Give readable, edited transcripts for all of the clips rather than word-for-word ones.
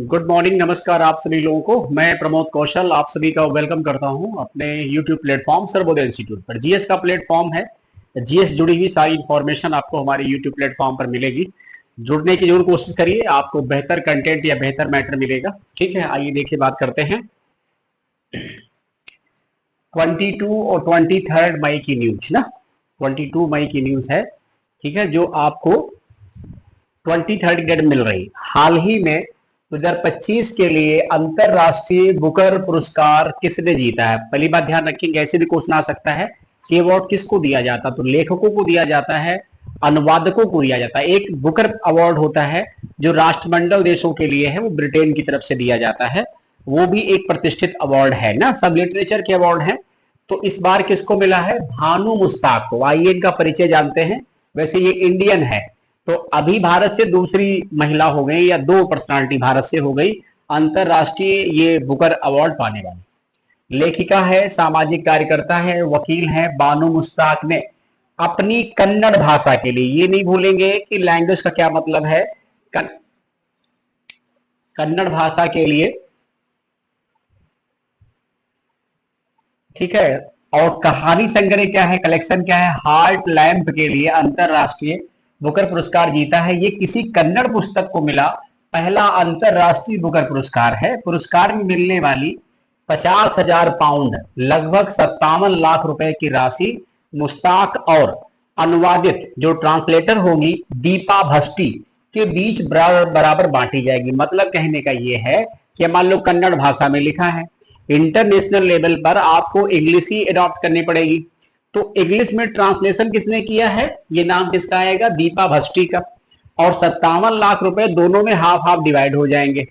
Good morning, नमस्कार आप सभी लोगों को। मैं प्रमोद कौशल आप सभी का वेलकम करता हूं अपने यूट्यूब प्लेटफॉर्म सर्वोदय इंस्टीट्यूट पर। जीएस का प्लेटफॉर्म है। जीएस जुड़ी हुई सारी इंफॉर्मेशन आपको हमारे यूट्यूब प्लेटफॉर्म पर मिलेगी। जुड़ने की जरूर कोशिश करिए, आपको बेहतर कंटेंट या बेहतर मैटर मिलेगा। ठीक है, आइए देखिए बात करते हैं 22 और 23 मई की न्यूज ना। 22 मई की न्यूज है, ठीक है, जो आपको 23 डेट मिल रही। हाल ही में 2025 के लिए अंतरराष्ट्रीय बुकर पुरस्कार किसने जीता है? पहली बात ध्यान रखेंगे, ऐसे भी क्वेश्चन आ सकता है कि अवार्ड किसको दिया जाता, तो लेखकों को दिया जाता है, अनुवादकों को दिया जाता है। एक बुकर अवार्ड होता है जो राष्ट्रमंडल देशों के लिए है, वो ब्रिटेन की तरफ से दिया जाता है। वो भी एक प्रतिष्ठित अवार्ड है ना, सब लिटरेचर के अवार्ड है। तो इस बार किसको मिला है? भानु मुस्ताक को। आइए इनका परिचय जानते हैं। वैसे ये इंडियन है, तो अभी भारत से दूसरी महिला हो गई, या दो पर्सनालिटी भारत से हो गई अंतरराष्ट्रीय ये बुकर अवार्ड पाने वाली। लेखिका है, सामाजिक कार्यकर्ता है, वकील है। बानु मुस्ताक ने अपनी कन्नड़ भाषा के लिए, ये नहीं भूलेंगे कि लैंग्वेज का क्या मतलब है, कन्नड़ भाषा के लिए, ठीक है, और कहानी संग्रह क्या है, कलेक्शन क्या है, हार्ट लैंप के लिए अंतरराष्ट्रीय बुकर पुरस्कार जीता है। ये किसी कन्नड़ पुस्तक को मिला पहला अंतरराष्ट्रीय बुकर पुरस्कार है। पुरस्कार में मिलने वाली 50,000 पाउंड लगभग 57 लाख रुपए की राशि मुस्ताक और अनुवादित जो ट्रांसलेटर होगी दीपा भट्टी के बीच बराबर बराबर बांटी जाएगी। मतलब कहने का ये है कि मान लो कन्नड़ भाषा में लिखा है, इंटरनेशनल लेवल पर आपको इंग्लिश ही अडॉप्ट करनी पड़ेगी। तो इंग्लिश में ट्रांसलेशन किसने किया है? ये नाम किसका आएगा? दीपा भट्टी का। और 57 लाख रुपए दोनों में हाफ हाफ डिवाइड हो जाएंगे,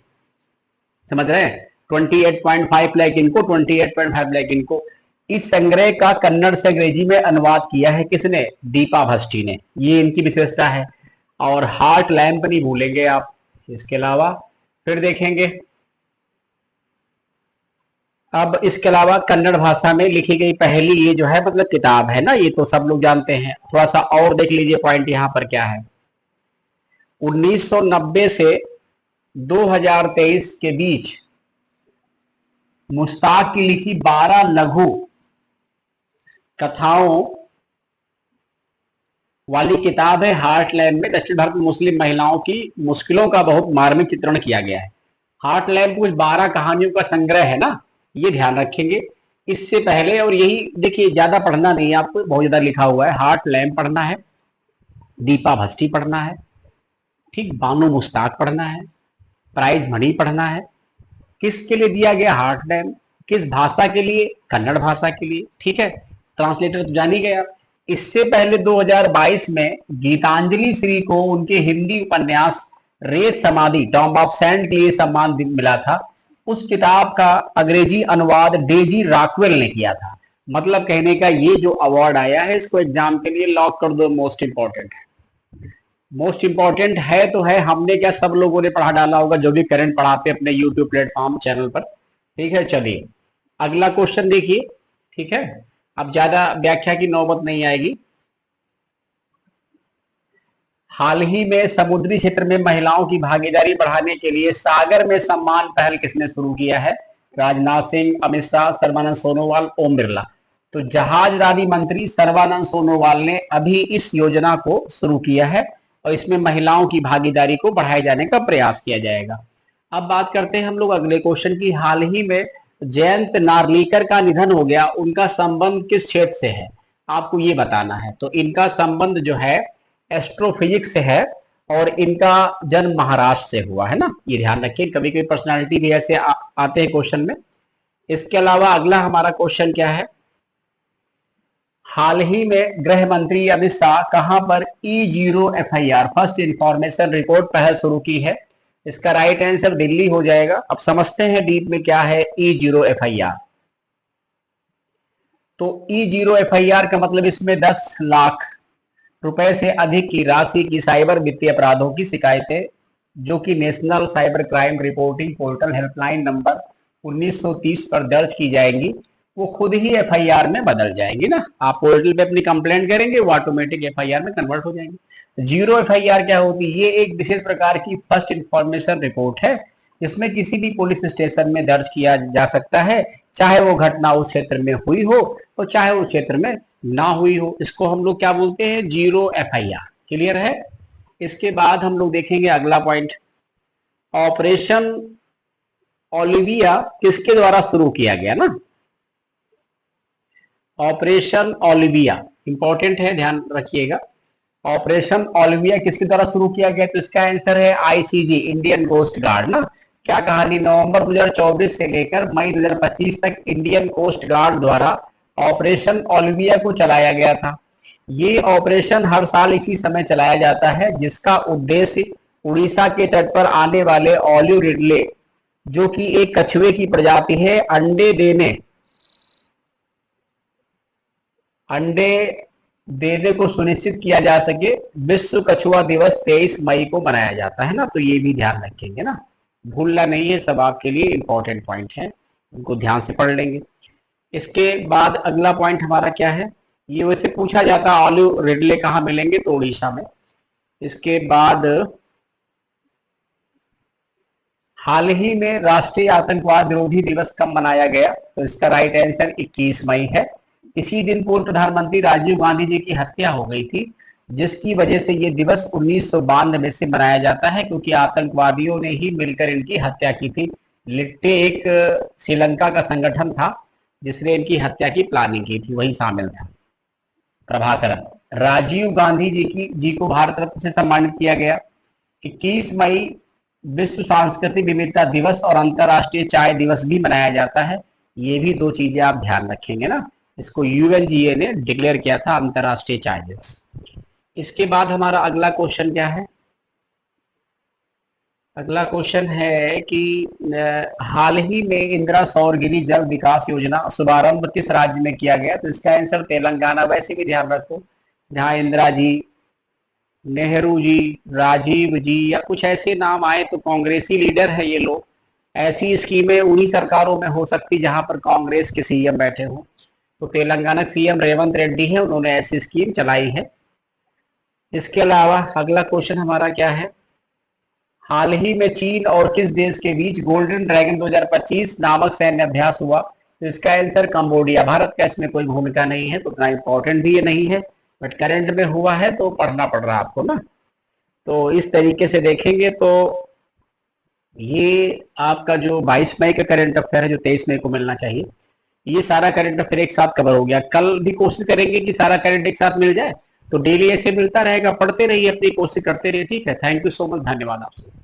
समझ रहे हैं? 28.5 लाख इनको, 28.5 लाख इनको। इस संग्रह का कन्नड़ से अंग्रेजी में अनुवाद किया है किसने? दीपा भट्टी ने। ये इनकी विशेषता है। और हार्ट लैंप नहीं भूलेंगे आप। इसके अलावा फिर देखेंगे, अब इसके अलावा कन्नड़ भाषा में लिखी गई पहली ये जो है मतलब किताब है ना, ये तो सब लोग जानते हैं। थोड़ा सा और देख लीजिए पॉइंट यहां पर क्या है। 1990 से 2023 के बीच मुश्ताक की लिखी 12 लघु कथाओं वाली किताब है हार्टलैंड में दक्षिण भारत में मुस्लिम महिलाओं की मुश्किलों का बहुत मार्मिक चित्रण किया गया है। हार्टलैंड कुछ 12 कहानियों का संग्रह है ना, ये ध्यान रखेंगे। इससे पहले, और यही देखिए, ज्यादा पढ़ना नहीं है आपको, बहुत ज्यादा लिखा हुआ है। हार्ट लैम्प पढ़ना है, दीपा भट्टी पढ़ना है, ठीक, बानो मुश्ताक पढ़ना है, प्राइज मणि पढ़ना है। किसके लिए दिया गया हार्ट लैम्प? किस भाषा के लिए? कन्नड़ भाषा के लिए, ठीक है। ट्रांसलेटर तो जान ही गया। इससे पहले 2022 में गीतांजलि श्री को उनके हिंदी उपन्यास रेत समाधि टॉम्ब ऑफ सैंड के लिए सम्मान मिला था। उस किताब का अंग्रेजी अनुवाद डेजी रॉकवेल ने किया था। मतलब कहने का ये जो अवार्ड आया है, इसको एग्जाम के लिए लॉक कर दो, मोस्ट इंपॉर्टेंट है। मोस्ट इंपॉर्टेंट है तो है, हमने क्या सब लोगों ने पढ़ा डाला होगा जो भी करंट पढ़ाते अपने यूट्यूब प्लेटफॉर्म चैनल पर, ठीक है। चलिए अगला क्वेश्चन देखिए, ठीक है। अब ज्यादा व्याख्या की नौबत नहीं आएगी। हाल ही में समुद्री क्षेत्र में महिलाओं की भागीदारी बढ़ाने के लिए सागर में सम्मान पहल किसने शुरू किया है? राजनाथ सिंह, अमित शाह, सर्बानंद सोनोवाल, ओम बिरला। तो जहाजरानी मंत्री सर्बानंद सोनोवाल ने अभी इस योजना को शुरू किया है और इसमें महिलाओं की भागीदारी को बढ़ाए जाने का प्रयास किया जाएगा। अब बात करते हैं हम लोग अगले क्वेश्चन की। हाल ही में जयंत नार्लिकर का निधन हो गया, उनका संबंध किस क्षेत्र से है? आपको ये बताना है। तो इनका संबंध जो है एस्ट्रोफिजिक्स से है और इनका जन्म महाराष्ट्र से हुआ है ना, ये ध्यान रखिए। कभी कभी पर्सनालिटी भी ऐसे आते हैं क्वेश्चन में। इसके अलावा अगला हमारा क्वेश्चन क्या है? हाल ही में गृह मंत्री अमित शाह कहां पर E0 FIR first information record पहल शुरू की है? इसका राइट आंसर दिल्ली हो जाएगा। अब समझते हैं डीप में क्या है E0 FIR। तो E0 FIR का मतलब इसमें 10 लाख रुपए से अधिक की राशि की साइबर वित्तीय अपराधों की शिकायतें जो कि national cyber crime reporting portal helpline number 1930 पर दर्ज की जाएंगी, वो खुद ही FIR में बदल जाएंगी ना। आप पोर्टल पे अपनी कंप्लेंट करेंगे, वो ऑटोमेटिक FIR में कन्वर्ट हो जाएंगे। 0 FIR क्या होती है? ये एक विशेष प्रकार की फर्स्ट इंफॉर्मेशन रिपोर्ट है जिसमें किसी भी पुलिस स्टेशन में दर्ज किया जा सकता है, चाहे वो घटना उस क्षेत्र में हुई हो और चाहे उस क्षेत्र में ना हुई हो। इसको हम लोग क्या बोलते हैं, जीरो एफआईआर। क्लियर है। इसके बाद हम लोग देखेंगे अगला पॉइंट, ऑपरेशन ओलिविया किसके द्वारा शुरू किया गया ना। ऑपरेशन ओलिविया इंपॉर्टेंट है, ध्यान रखिएगा। ऑपरेशन ओलिविया किसके द्वारा शुरू किया गया, तो इसका आंसर है आईसीजी, इंडियन कोस्ट गार्ड ना। क्या कहानी, नवंबर 2024 से लेकर मई 2025 तक इंडियन कोस्ट गार्ड द्वारा ऑपरेशन ओलिविया को चलाया गया था। ये ऑपरेशन हर साल इसी समय चलाया जाता है, जिसका उद्देश्य उड़ीसा के तट पर आने वाले ऑलिव रिडले, जो कि एक कछुए की प्रजाति है, अंडे देने को सुनिश्चित किया जा सके। विश्व कछुआ दिवस 23 मई को मनाया जाता है ना, तो ये भी ध्यान रखेंगे ना, भूलना नहीं है, सब आपके लिए इंपॉर्टेंट पॉइंट है, उनको ध्यान से पढ़ लेंगे। इसके बाद अगला पॉइंट हमारा क्या है, ये वैसे पूछा जाता है ऑलिव रिडले कहाँ मिलेंगे, तो उड़ीसा में। इसके बाद हाल ही में राष्ट्रीय आतंकवाद विरोधी दिवस कब मनाया गया, तो इसका राइट आंसर 21 मई है। इसी दिन पूर्व प्रधानमंत्री राजीव गांधी जी की हत्या हो गई थी, जिसकी वजह से ये दिवस 1992 से मनाया जाता है, क्योंकि आतंकवादियों ने ही मिलकर इनकी हत्या की थी। लिट्टे एक श्रीलंका का संगठन था जिसने इनकी हत्या की प्लानिंग की थी, वही शामिल था। प्रभाकरन, राजीव गांधी जी को भारत रत्न से सम्मानित किया गया। 21 मई विश्व सांस्कृतिक विविधता दिवस और अंतरराष्ट्रीय चाय दिवस भी मनाया जाता है। ये भी दो चीजें आप ध्यान रखेंगे ना, इसको यूएनजीए ने डिक्लेयर किया था अंतरराष्ट्रीय चाय दिवस। इसके बाद हमारा अगला क्वेश्चन क्या है, अगला क्वेश्चन है कि हाल ही में इंदिरा सौर गिरी जल विकास योजना शुभारंभ किस राज्य में किया गया, तो इसका आंसर तेलंगाना। वैसे भी ध्यान रखो, जहां इंदिरा जी, नेहरू जी, राजीव जी या कुछ ऐसे नाम आए तो कांग्रेसी लीडर है ये लोग। ऐसी स्कीमें उन्हीं सरकारों में हो सकती जहां पर कांग्रेस के सीएम बैठे हों, तो तेलंगाना सीएम रेवंत रेड्डी है, उन्होंने ऐसी स्कीम चलाई है। इसके अलावा अगला क्वेश्चन हमारा क्या है, हाल ही में चीन और किस देश के बीच गोल्डन ड्रैगन 2025 नामक सैन्य अभ्यास हुआ, तो इसका आंसर कंबोडिया। भारत का इसमें कोई भूमिका नहीं है, तो उतना इंपॉर्टेंट भी ये नहीं है, बट करंट में हुआ है तो पढ़ना पड़ रहा है आपको ना। तो इस तरीके से देखेंगे तो ये आपका जो 22 मई का करंट अफेयर है, जो 23 मई को मिलना चाहिए, ये सारा करंट अफेयर एक साथ कवर हो गया। कल भी कोशिश करेंगे कि सारा करंट एक साथ मिल जाए, तो डेली ऐसे मिलता रहेगा, पढ़ते रहिए, अपनी कोशिश करते रहिए। ठीक है, थैंक यू सो मच, धन्यवाद आपसे।